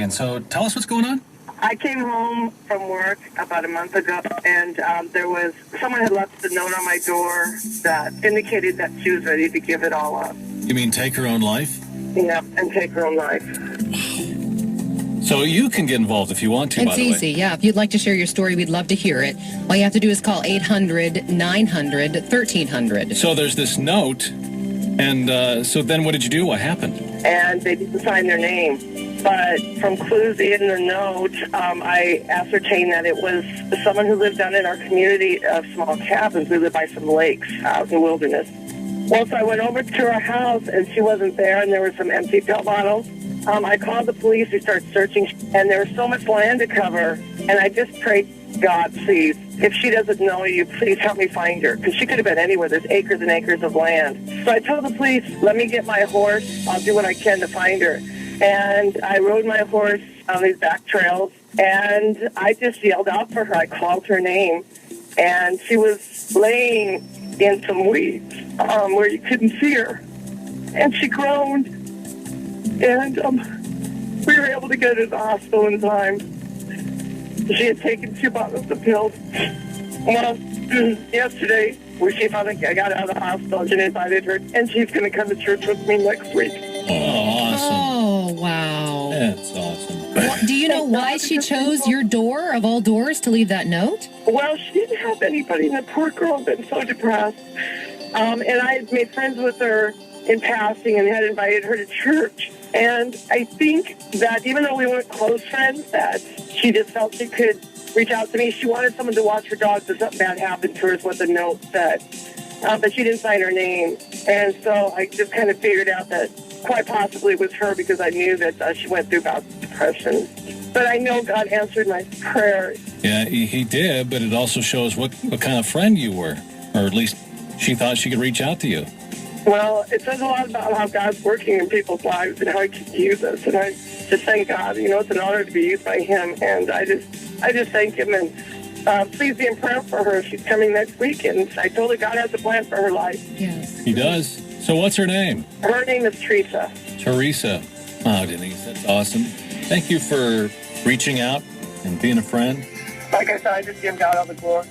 Okay, and so tell us what's going on. I came home from work about a month ago, and someone had left a note on my door that indicated that she was ready to give it all up. You mean take her own life? Yeah, and take her own life. So you can get involved if you want to, by the way. It's easy, yeah. If you'd like to share your story, we'd love to hear it. All you have to do is call 800-900-1300. So there's this note, and so then what did you do? What happened? And they didn't sign their name. But from clues in the note, I ascertained that it was someone who lived down in our community of small cabins. We live by some lakes out in the wilderness. Well, so I went over to her house, and she wasn't there, and there were some empty pill bottles. I called the police. We started searching, and there was so much land to cover. And I just prayed, God, please, if she doesn't know you, please help me find her, because she could have been anywhere. There's acres and acres of land. So I told the police, let me get my horse. I'll do what I can to find her. And I rode my horse on these back trails, and I just yelled out for her. I called her name, and she was laying in some weeds where you couldn't see her. And she groaned, and we were able to get her to the hospital in time. She had taken 2 bottles of pills. Well, yesterday, she finally got out of the hospital, and invited her, and she's going to come to church with me next week. Oh, awesome. Oh, wow. That's awesome. Well, do you know why she chose your door, of all doors, to leave that note? Well, she didn't have anybody, and the poor girl had been so depressed. And I had made friends with her in passing and had invited her to church. And I think that even though we weren't close friends, that she just felt she could reach out to me. She wanted someone to watch her dogs if something bad happened to her, is what the note said. But she didn't sign her name. And so I just kind of figured out that quite possibly it was her, because I knew that she went through about depression. But I know God answered my prayer. Yeah, he did, but it also shows what kind of friend you were, or at least she thought she could reach out to you. Well, it says a lot about how God's working in people's lives and how he can use us. And I just thank God. You know, it's an honor to be used by him. And I just thank him. And please be in prayer for her. She's coming next week. And I told her God has a plan for her life. Yes. He does. So what's her name? Her name is Teresa. Teresa. Oh, Denise, that's awesome. Thank you for reaching out and being a friend. Like I said, I just give God all the glory.